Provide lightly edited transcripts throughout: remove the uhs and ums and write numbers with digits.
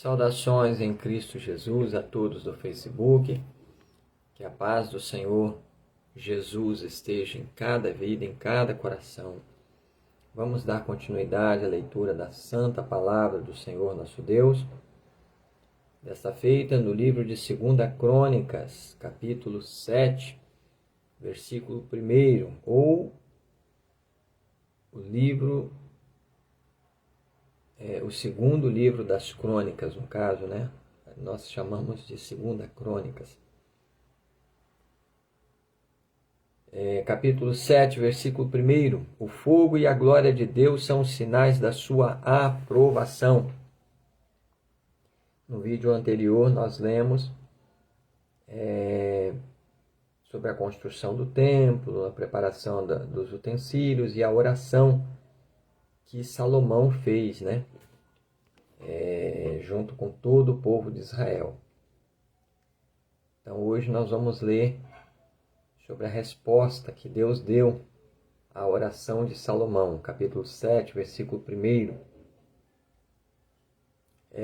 Saudações em Cristo Jesus a todos do Facebook. Que a paz do Senhor Jesus esteja em cada vida, em cada coração. Vamos dar continuidade à leitura da Santa Palavra do Senhor nosso Deus. Desta feita no livro de 2 Crônicas, capítulo 7, versículo 1, ou o segundo livro das Crônicas, no caso, né? Nós chamamos de 2 Crônicas. Capítulo 7, versículo 1. O fogo e a glória de Deus são os sinais da sua aprovação. No vídeo anterior nós lemos sobre a construção do templo, a preparação dos utensílios e a oração que Salomão fez, né? Junto com todo o povo de Israel. Então hoje nós vamos ler sobre a resposta que Deus deu à oração de Salomão, capítulo 7, versículo 1.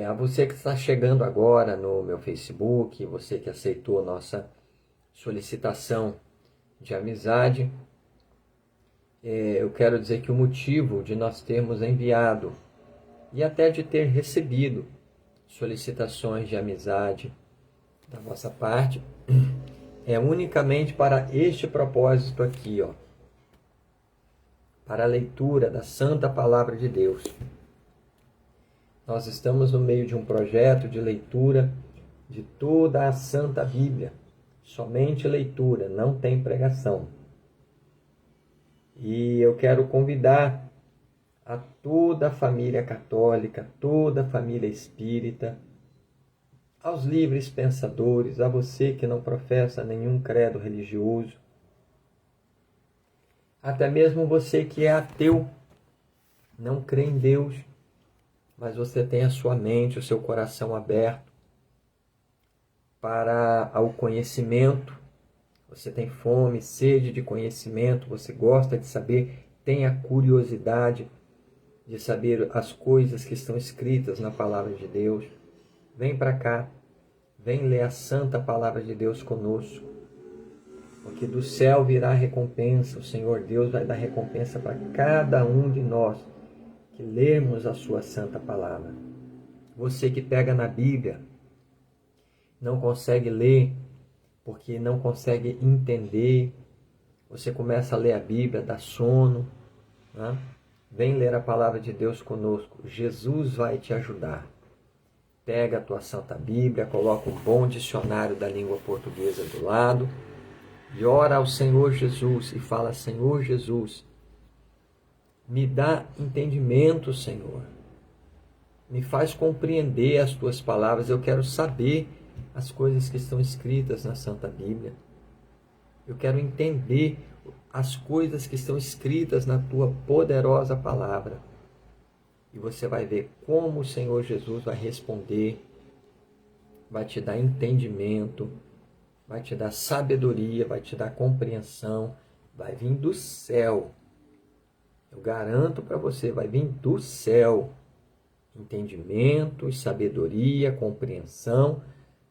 A você que está chegando agora no meu Facebook, você que aceitou a nossa solicitação de amizade, eu quero dizer que o motivo de nós termos enviado e até de ter recebido solicitações de amizade da vossa parte é unicamente para este propósito aqui, para a leitura da Santa Palavra de Deus. Nós estamos no meio de um projeto de leitura de toda a Santa Bíblia, somente leitura, não tem pregação. E eu quero convidar a toda a família católica, toda a família espírita, aos livres pensadores, a você que não professa nenhum credo religioso, até mesmo você que é ateu, não crê em Deus, mas você tem a sua mente, o seu coração aberto para o conhecimento, você tem fome, sede de conhecimento, você gosta de saber, tem a curiosidade de saber as coisas que estão escritas na Palavra de Deus. Vem para cá, vem ler a Santa Palavra de Deus conosco, porque do céu virá recompensa, o Senhor Deus vai dar recompensa para cada um de nós que lermos a sua Santa Palavra. Você que pega na Bíblia, não consegue ler, porque não consegue entender, você começa a ler a Bíblia, dá sono, né? Vem ler a Palavra de Deus conosco, Jesus vai te ajudar. Pega a tua Santa Bíblia, coloca um bom dicionário da língua portuguesa do lado e ora ao Senhor Jesus e fala: Senhor Jesus, me dá entendimento, Senhor. Me faz compreender as tuas palavras. Eu quero saber as coisas que estão escritas na Santa Bíblia. Eu quero entender as coisas que estão escritas na tua poderosa palavra. E você vai ver como o Senhor Jesus vai responder, vai te dar entendimento, vai te dar sabedoria, vai te dar compreensão, vai vir do céu. Eu garanto para você, vai vir do céu. Entendimento, sabedoria, compreensão,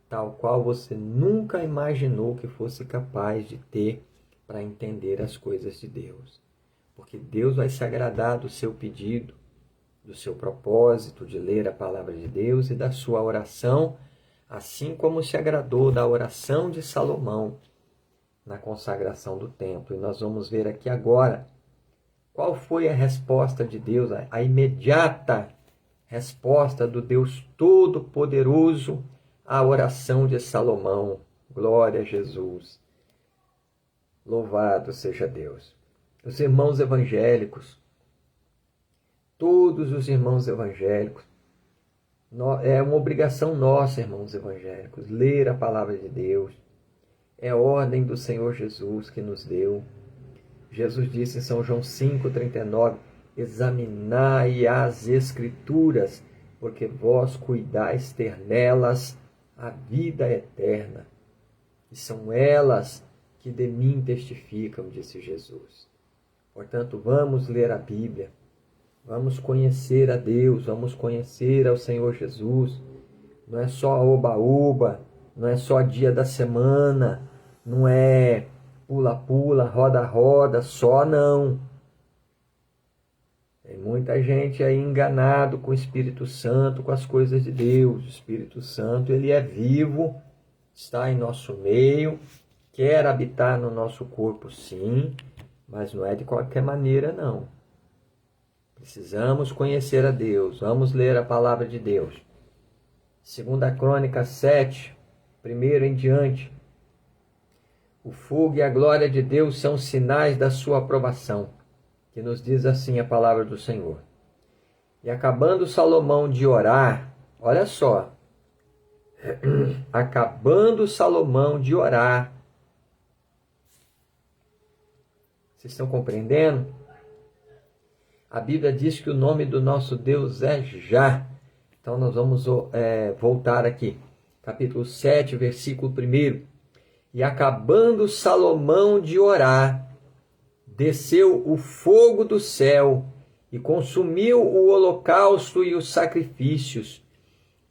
tal qual você nunca imaginou que fosse capaz de ter para entender as coisas de Deus. Porque Deus vai se agradar do seu pedido, do seu propósito de ler a Palavra de Deus e da sua oração, assim como se agradou da oração de Salomão na consagração do templo. E nós vamos ver aqui agora qual foi a resposta de Deus, a imediata resposta do Deus Todo-Poderoso à oração de Salomão. Glória a Jesus. Louvado seja Deus. Os irmãos evangélicos, todos os irmãos evangélicos, é uma obrigação nossa, irmãos evangélicos, ler a Palavra de Deus. É a ordem do Senhor Jesus que nos deu. Jesus disse em São João 5,39, examinai as Escrituras, porque vós cuidais ter nelas a vida eterna. E são elas que de mim testificam, disse Jesus. Portanto, vamos ler a Bíblia, vamos conhecer a Deus, vamos conhecer ao Senhor Jesus, não é só oba-oba, não é só dia da semana, não é pula-pula, roda-roda, só não. Tem muita gente aí enganado com o Espírito Santo, com as coisas de Deus. O Espírito Santo, ele é vivo, está em nosso meio, quer habitar no nosso corpo, sim, mas não é de qualquer maneira, não. Precisamos conhecer a Deus, vamos ler a palavra de Deus. 2 Crônicas 7, primeiro em diante. O fogo e a glória de Deus são sinais da sua aprovação, que nos diz assim a palavra do Senhor. E acabando Salomão de orar, olha só, acabando Salomão de orar, vocês estão compreendendo? A Bíblia diz que o nome do nosso Deus é Já. Então nós vamos voltar aqui. Capítulo 7, versículo 1. E acabando Salomão de orar, desceu o fogo do céu e consumiu o holocausto e os sacrifícios.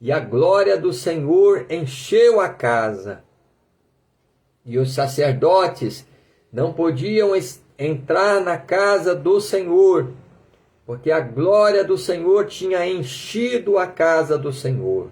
E a glória do Senhor encheu a casa. E os sacerdotes não podiam entrar na casa do Senhor, porque a glória do Senhor tinha enchido a casa do Senhor.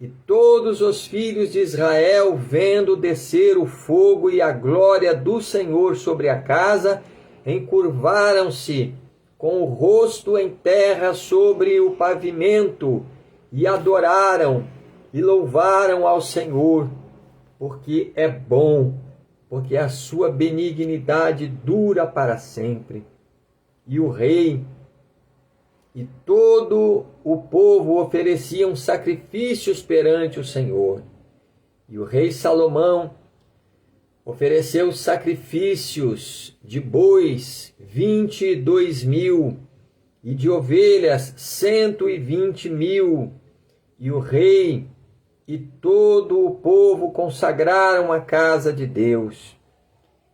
E todos os filhos de Israel, vendo descer o fogo e a glória do Senhor sobre a casa, encurvaram-se com o rosto em terra sobre o pavimento, e adoraram e louvaram ao Senhor, porque é bom, porque a sua benignidade dura para sempre. E o rei e todo o povo ofereciam sacrifícios perante o Senhor. E o rei Salomão ofereceu sacrifícios de bois 22.000 e de ovelhas 120.000. E o rei e todo o povo consagraram a casa de Deus.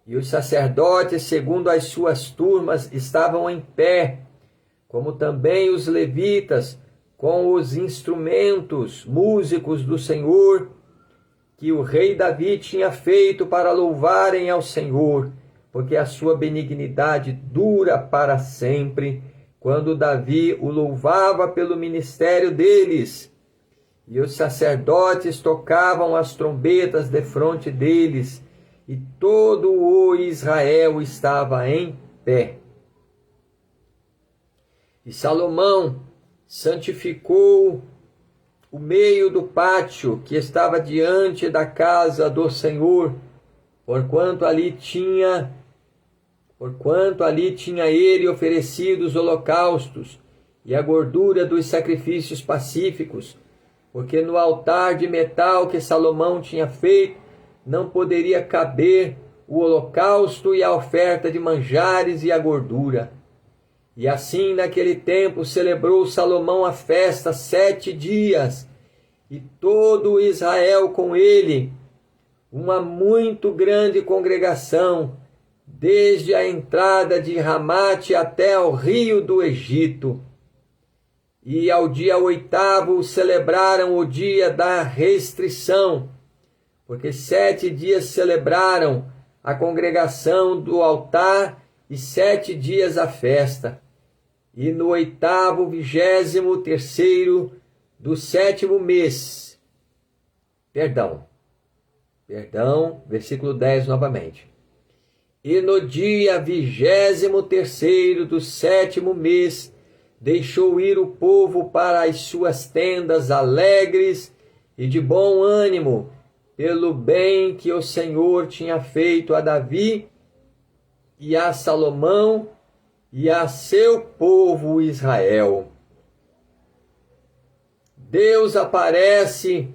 E os sacerdotes, segundo as suas turmas, estavam em pé, como também os levitas, com os instrumentos músicos do Senhor, que o rei Davi tinha feito para louvarem ao Senhor, porque a sua benignidade dura para sempre, quando Davi o louvava pelo ministério deles. E os sacerdotes tocavam as trombetas defronte deles, e todo o Israel estava em pé. E Salomão santificou o meio do pátio que estava diante da casa do Senhor, porquanto ali tinha ele oferecido os holocaustos e a gordura dos sacrifícios pacíficos, porque no altar de metal que Salomão tinha feito, não poderia caber o holocausto e a oferta de manjares e a gordura. E assim, naquele tempo, celebrou Salomão a festa 7 dias, e todo Israel com ele, uma muito grande congregação, desde a entrada de Ramate até ao rio do Egito. E ao dia 8º celebraram o dia da restrição, porque 7 dias celebraram a congregação do altar e 7 dias a festa. E no 8º, 23º do 7º mês, versículo 10 novamente. E no dia 23º do 7º mês, deixou ir o povo para as suas tendas alegres e de bom ânimo, pelo bem que o Senhor tinha feito a Davi e a Salomão e a seu povo Israel. Deus aparece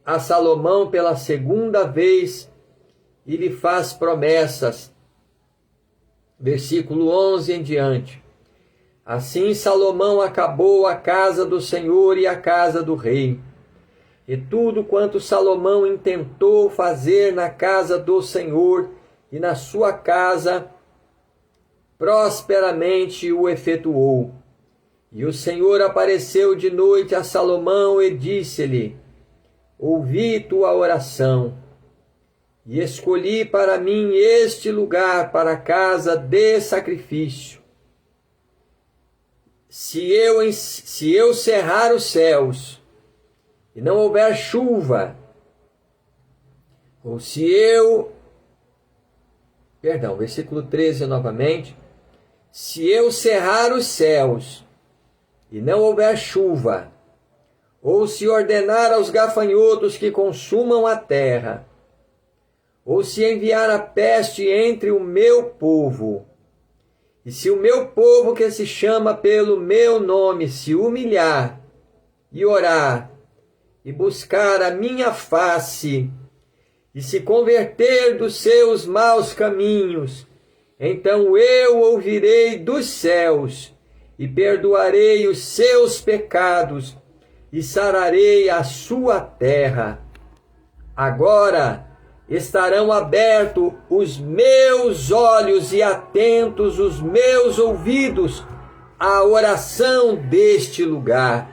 a Salomão pela segunda vez e lhe faz promessas. Versículo 11 em diante. Assim Salomão acabou a casa do Senhor e a casa do rei. E tudo quanto Salomão intentou fazer na casa do Senhor e na sua casa, prosperamente o efetuou. E o Senhor apareceu de noite a Salomão e disse-lhe: ouvi tua oração, e escolhi para mim este lugar para a casa de sacrifício. Se eu cerrar os céus, e não houver chuva, ou se eu... Perdão, versículo 13 novamente. Se eu cerrar os céus, e não houver chuva, ou se ordenar aos gafanhotos que consumam a terra, ou se enviar a peste entre o meu povo, e se o meu povo que se chama pelo meu nome se humilhar, e orar, e buscar a minha face, e se converter dos seus maus caminhos, então eu ouvirei dos céus, e perdoarei os seus pecados, e sararei a sua terra. Agora estarão abertos os meus olhos e atentos os meus ouvidos à oração deste lugar.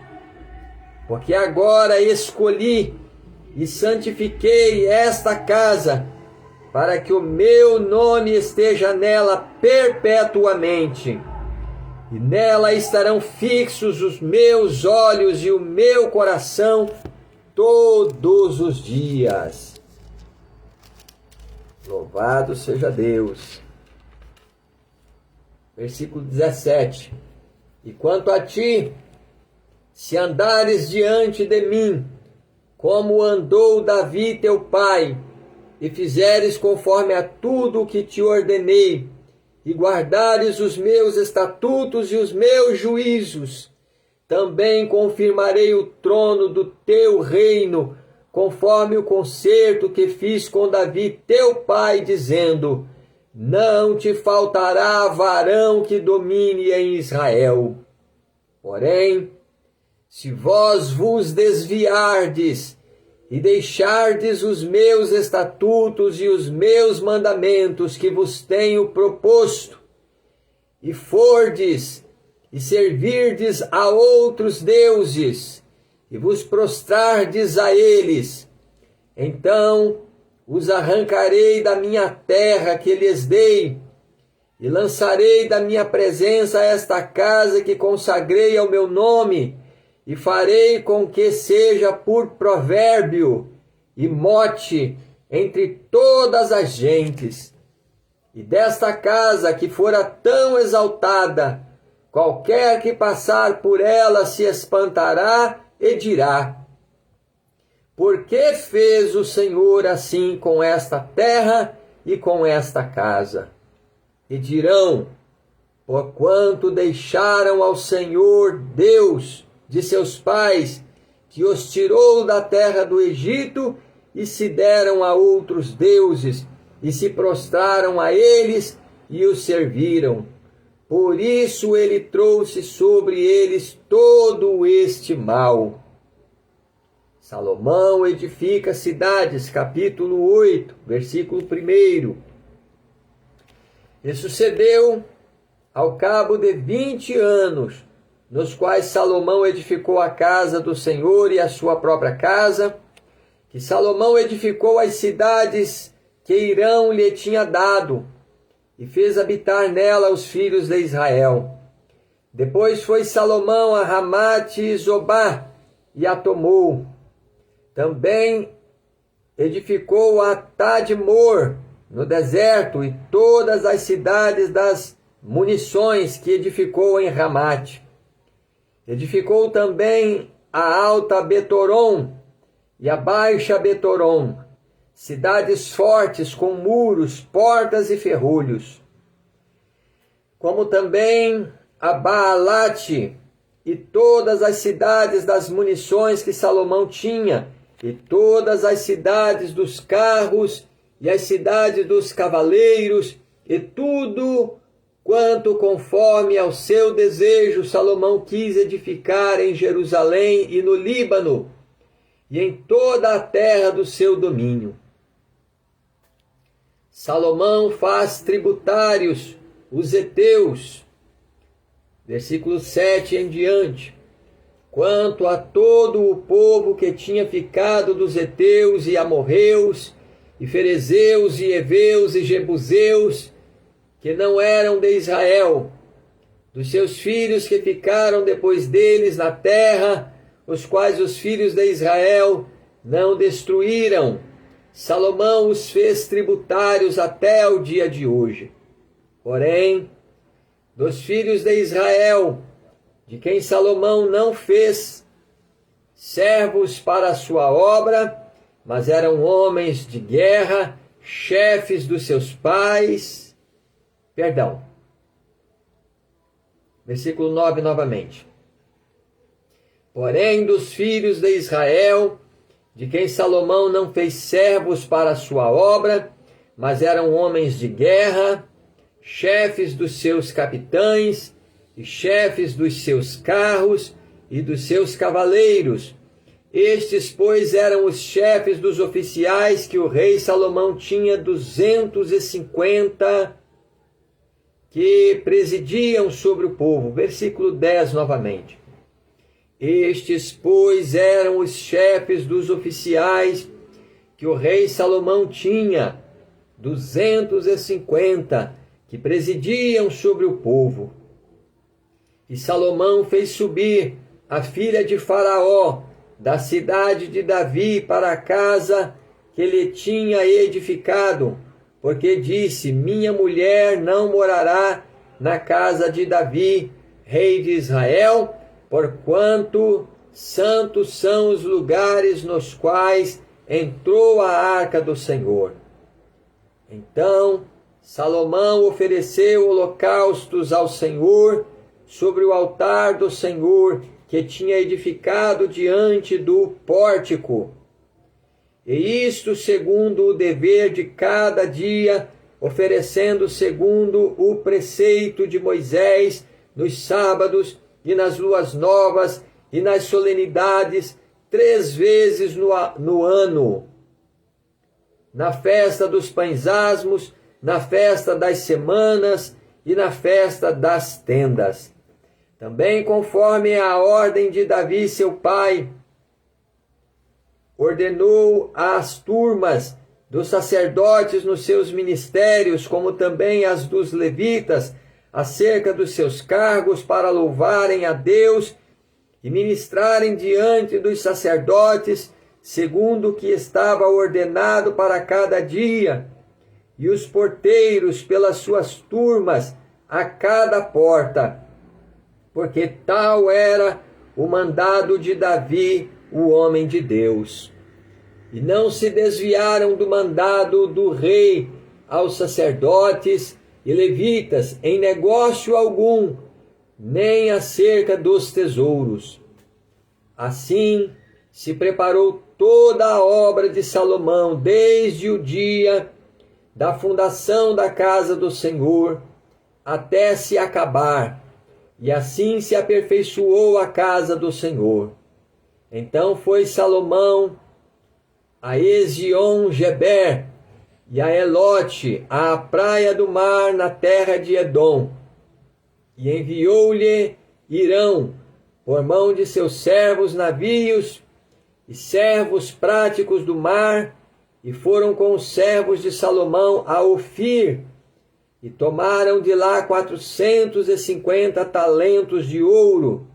Porque agora escolhi e santifiquei esta casa, para que o meu nome esteja nela perpetuamente. E nela estarão fixos os meus olhos e o meu coração todos os dias. Louvado seja Deus. Versículo 17. E quanto a ti, se andares diante de mim, como andou Davi teu pai, e fizeres conforme a tudo o que te ordenei, e guardares os meus estatutos e os meus juízos, também confirmarei o trono do teu reino, conforme o concerto que fiz com Davi teu pai, dizendo: não te faltará varão que domine em Israel. Porém, se vós vos desviardes e deixardes os meus estatutos e os meus mandamentos que vos tenho proposto, e fordes e servirdes a outros deuses, e vos prostrardes a eles, então os arrancarei da minha terra que lhes dei, e lançarei da minha presença esta casa que consagrei ao meu nome, e farei com que seja por provérbio e mote entre todas as gentes. E desta casa que fora tão exaltada, qualquer que passar por ela se espantará e dirá: por que fez o Senhor assim com esta terra e com esta casa? E dirão: porquanto deixaram ao Senhor Deus de seus pais, que os tirou da terra do Egito, e se deram a outros deuses, e se prostraram a eles, e os serviram. Por isso ele trouxe sobre eles todo este mal. Salomão edifica cidades, capítulo 8, versículo 1. E sucedeu, ao cabo de 20 anos, nos quais Salomão edificou a casa do Senhor e a sua própria casa, que Salomão edificou as cidades que Irão lhe tinha dado, e fez habitar nela os filhos de Israel. Depois foi Salomão a Ramate e Zobá, e a tomou. Também edificou a Tadmor, no deserto, e todas as cidades das munições que edificou em Ramate. Edificou também a alta Betoron e a baixa Betoron, cidades fortes com muros, portas e ferrolhos. Como também a Baalate e todas as cidades das munições que Salomão tinha, e todas as cidades dos carros e as cidades dos cavaleiros, e tudo quanto conforme ao seu desejo Salomão quis edificar em Jerusalém e no Líbano, e em toda a terra do seu domínio. Salomão faz tributários os heteus, Versículo 7 em diante. Quanto a todo o povo que tinha ficado dos heteus e amorreus, e ferezeus, e heveus, e jebuseus, que não eram de Israel, dos seus filhos que ficaram depois deles na terra, os quais os filhos de Israel não destruíram, Salomão os fez tributários até o dia de hoje. Porém, dos filhos de Israel, de quem Salomão não fez servos para a sua obra, mas eram homens de guerra, chefes dos seus pais. Versículo 9 novamente. Porém, dos filhos de Israel, de quem Salomão não fez servos para a sua obra, mas eram homens de guerra, chefes dos seus capitães, e chefes dos seus carros e dos seus cavaleiros. Estes, pois, eram os chefes dos oficiais que o rei Salomão tinha 250 que presidiam sobre o povo. Versículo 10 novamente. Estes, pois, eram os chefes dos oficiais que o rei Salomão tinha 250 que presidiam sobre o povo. E Salomão fez subir a filha de Faraó da cidade de Davi para a casa que ele tinha edificado, porque disse: minha mulher não morará na casa de Davi, rei de Israel, porquanto santos são os lugares nos quais entrou a arca do Senhor. Então Salomão ofereceu holocaustos ao Senhor sobre o altar do Senhor que tinha edificado diante do pórtico. E isto segundo o dever de cada dia, oferecendo segundo o preceito de Moisés nos sábados e nas luas novas e nas solenidades 3 vezes no ano. Na festa dos pães asmos, na festa das semanas e na festa das tendas. Também conforme a ordem de Davi, seu pai, ordenou as turmas dos sacerdotes nos seus ministérios, como também as dos levitas, acerca dos seus cargos, para louvarem a Deus e ministrarem diante dos sacerdotes, segundo o que estava ordenado para cada dia, e os porteiros pelas suas turmas a cada porta, porque tal era o mandado de Davi, o homem de Deus. E não se desviaram do mandado do rei aos sacerdotes e levitas em negócio algum, nem acerca dos tesouros. Assim se preparou toda a obra de Salomão, desde o dia da fundação da casa do Senhor até se acabar, e assim se aperfeiçoou a casa do Senhor. Então foi Salomão a Ezion-Geber e a Elote, à praia do mar, na terra de Edom, e enviou-lhe Irão, por mão de seus servos navios e servos práticos do mar, e foram com os servos de Salomão a Ofir, e tomaram de lá 450 talentos de ouro,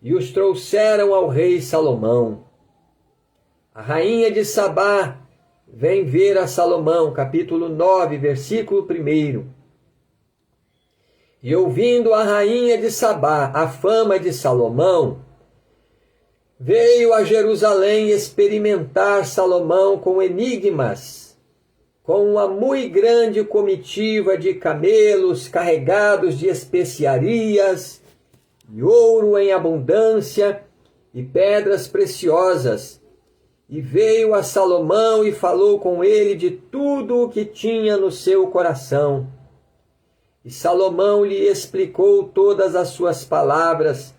e os trouxeram ao rei Salomão. A rainha de Sabá vem ver a Salomão, capítulo 9, versículo 1. E ouvindo a rainha de Sabá a fama de Salomão, veio a Jerusalém experimentar Salomão com enigmas, com uma muito grande comitiva de camelos carregados de especiarias, e ouro em abundância, e pedras preciosas. E veio a Salomão e falou com ele de tudo o que tinha no seu coração. E Salomão lhe explicou todas as suas palavras,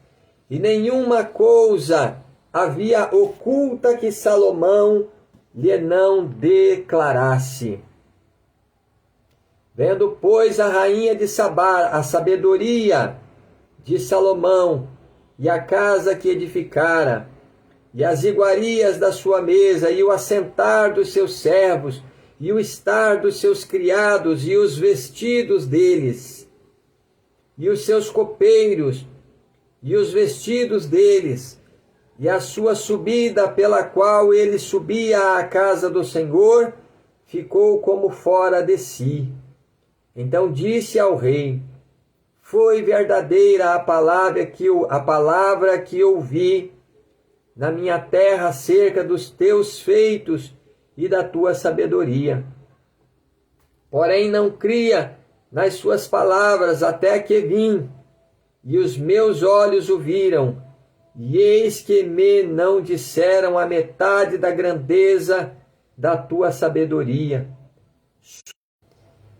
e nenhuma coisa havia oculta que Salomão lhe não declarasse. Vendo, pois, a rainha de Sabá a sabedoria de Salomão, e a casa que edificara, e as iguarias da sua mesa, e o assentar dos seus servos, e o estar dos seus criados, e os vestidos deles, e os seus copeiros, e os vestidos deles, e a sua subida pela qual ele subia à casa do Senhor, ficou como fora de si. Então disse ao rei: foi verdadeira a palavra que ouvi na minha terra acerca dos teus feitos e da tua sabedoria. Porém não cria nas suas palavras até que vim, e os meus olhos o viram, e eis que me não disseram a metade da grandeza da tua sabedoria.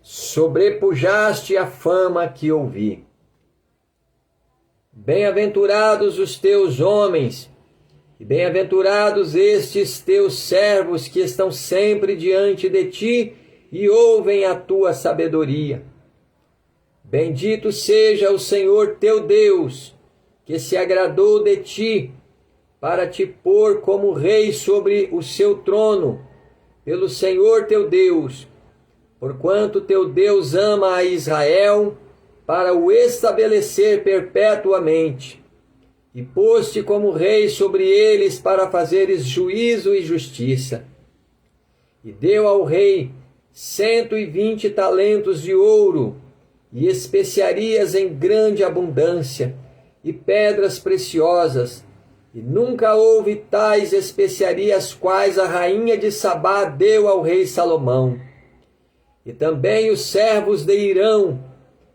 Sobrepujaste a fama que ouvi. Bem-aventurados os teus homens, e bem-aventurados estes teus servos que estão sempre diante de ti e ouvem a tua sabedoria. Bendito seja o Senhor teu Deus, que se agradou de ti, para te pôr como rei sobre o seu trono, pelo Senhor teu Deus, porquanto teu Deus ama a Israel, para o estabelecer perpetuamente, e pôs-te como rei sobre eles para fazeres juízo e justiça. E deu ao rei 120 talentos de ouro, e especiarias em grande abundância, e pedras preciosas, e nunca houve tais especiarias quais a rainha de Sabá deu ao rei Salomão. E também os servos de Irão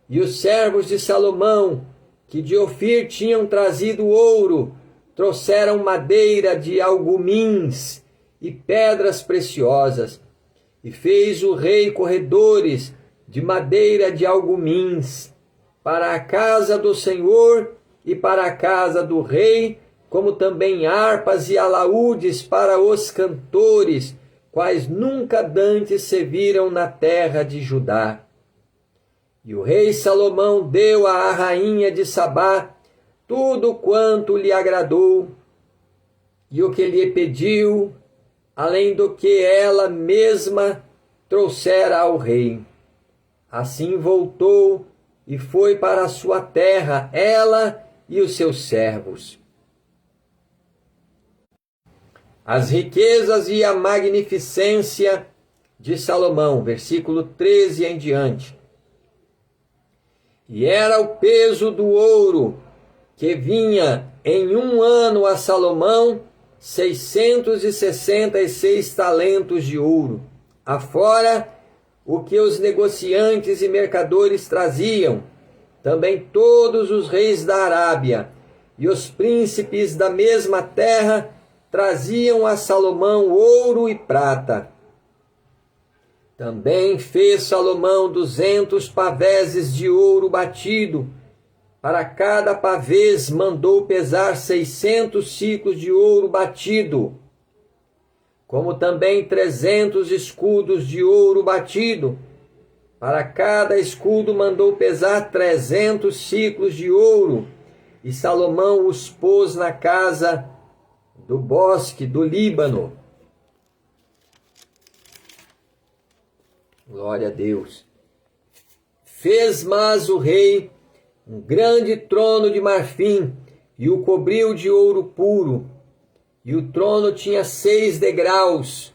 e os servos de Salomão, que de Ofir tinham trazido ouro, trouxeram madeira de algumins e pedras preciosas. E fez o rei corredores de madeira de algumins para a casa do Senhor e para a casa do rei, como também harpas e alaúdes para os cantores, quais nunca dantes se viram na terra de Judá. E o rei Salomão deu à rainha de Sabá tudo quanto lhe agradou, e o que lhe pediu, além do que ela mesma trouxera ao rei. Assim voltou e foi para a sua terra, ela e os seus servos. As riquezas e a magnificência de Salomão, versículo 13 em diante. E era o peso do ouro que vinha em um ano a Salomão 666 talentos de ouro, afora o que os negociantes e mercadores traziam, também todos os reis da Arábia e os príncipes da mesma terra traziam a Salomão ouro e prata. Também fez Salomão 200 paveses de ouro batido. Para cada pavês mandou pesar 600 siclos de ouro batido, como também 300 escudos de ouro batido. Para cada escudo mandou pesar 300 siclos de ouro. E Salomão os pôs na casa do bosque do Líbano. Glória a Deus. Fez mais o rei um grande trono de marfim e o cobriu de ouro puro. E o trono tinha 6 degraus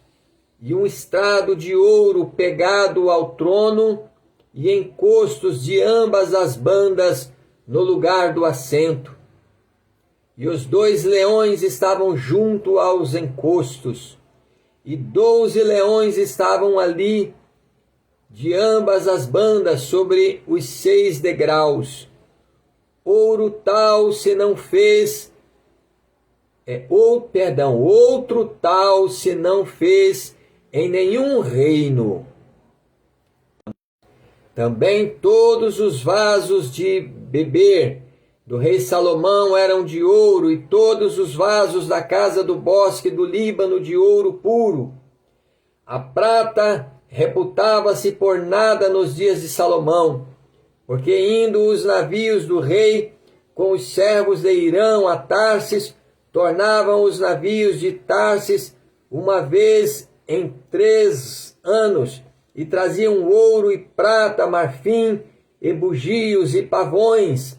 e um estrado de ouro pegado ao trono e encostos de ambas as bandas no lugar do assento. E os 2 leões estavam junto aos encostos, e 12 leões estavam ali de ambas as bandas sobre os 6 degraus. Ouro tal se não fez, outro tal se não fez em nenhum reino. Também todos os vasos de beber do rei Salomão eram de ouro, e todos os vasos da casa do bosque do Líbano de ouro puro. A prata reputava-se por nada nos dias de Salomão, porque indo os navios do rei, com os servos de Irão a Tarsis, tornavam os navios de Tarsis uma vez em 3 anos, e traziam ouro e prata, marfim, e bugios e pavões.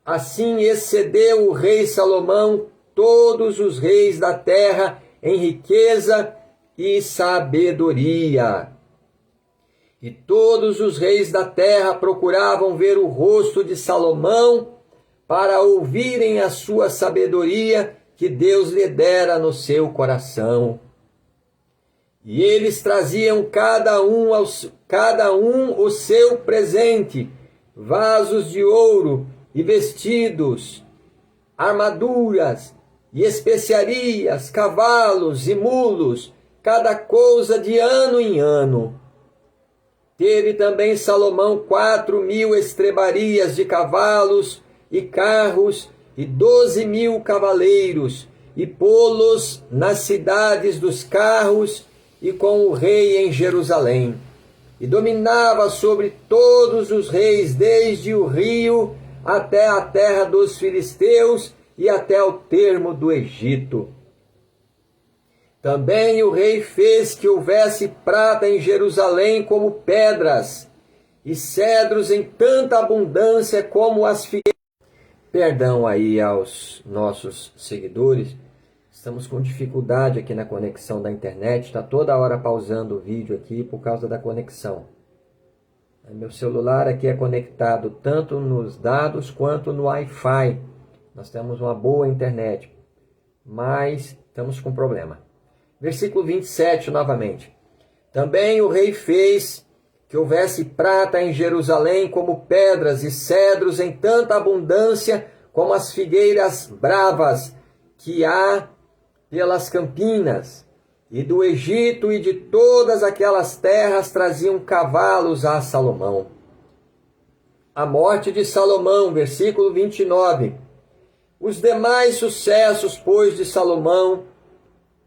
Assim excedeu o rei Salomão todos os reis da terra em riqueza e sabedoria. E todos os reis da terra procuravam ver o rosto de Salomão para ouvirem a sua sabedoria que Deus lhe dera no seu coração. E eles traziam cada um o seu presente, vasos de ouro e vestidos, armaduras e especiarias, cavalos e mulos, cada coisa de ano em ano. Teve também Salomão 4.000 estrebarias de cavalos e carros e 12.000 cavaleiros, e pô-los nas cidades dos carros e com o rei em Jerusalém. E dominava sobre todos os reis, desde o rio até a terra dos filisteus e até o termo do Egito. Também o rei fez que houvesse prata em Jerusalém como pedras, e cedros em tanta abundância como as figueiras. Perdão aí aos nossos seguidores, estamos com dificuldade aqui na conexão da internet, está toda hora pausando o vídeo aqui por causa da conexão. Meu celular aqui é conectado tanto nos dados quanto no Wi-Fi. Nós temos uma boa internet, mas estamos com problema. Versículo 27 novamente. Também o rei fez que houvesse prata em Jerusalém como pedras e cedros em tanta abundância como as figueiras bravas que há pelas campinas. E do Egito e de todas aquelas terras traziam cavalos a Salomão. A morte de Salomão, versículo 29. Os demais sucessos, pois, de Salomão,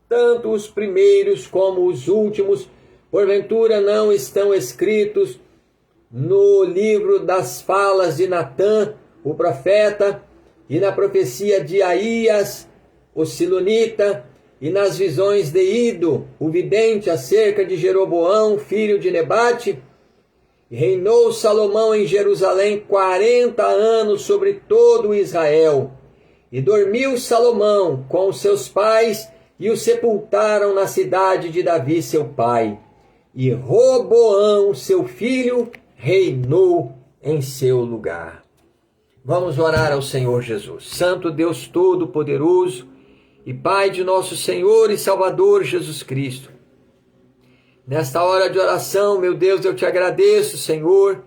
tanto os primeiros como os últimos, porventura não estão escritos no livro das falas de Natã, o profeta, e na profecia de Aías, o silonita, e nas visões de Ido, o vidente, acerca de Jeroboão, filho de Nebate? E reinou Salomão em Jerusalém 40 anos sobre todo Israel. E dormiu Salomão com os seus pais, e o sepultaram na cidade de Davi, seu pai. E Roboão, seu filho, reinou em seu lugar. Vamos orar ao Senhor Jesus. Santo Deus Todo-Poderoso e Pai de nosso Senhor e Salvador Jesus Cristo. Nesta hora de oração, meu Deus, eu te agradeço, Senhor,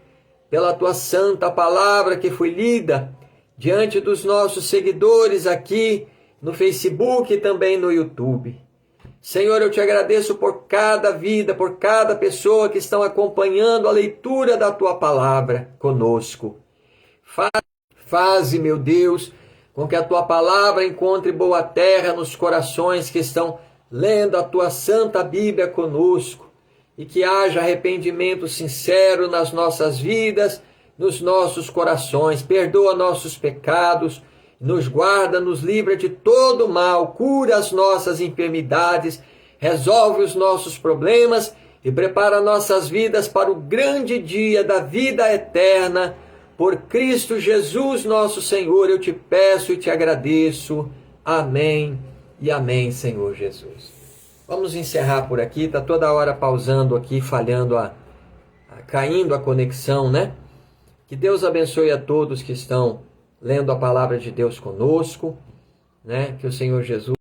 pela tua santa palavra que foi lida diante dos nossos seguidores aqui no Facebook e também no YouTube. Senhor, eu te agradeço por cada vida, por cada pessoa que estão acompanhando a leitura da tua palavra conosco. Faze, meu Deus, com que a tua palavra encontre boa terra nos corações que estão lendo a tua santa Bíblia conosco, e que haja arrependimento sincero nas nossas vidas, nos nossos corações. Perdoa nossos pecados, nos guarda, nos livra de todo mal, cura as nossas enfermidades, resolve os nossos problemas e prepara nossas vidas para o grande dia da vida eterna. Por Cristo Jesus, nosso Senhor, eu te peço e te agradeço. Amém e amém, Senhor Jesus. Vamos encerrar por aqui, está toda hora pausando aqui, falhando, caindo a conexão, né? Que Deus abençoe a todos que estão lendo a palavra de Deus conosco, né? Que o Senhor Jesus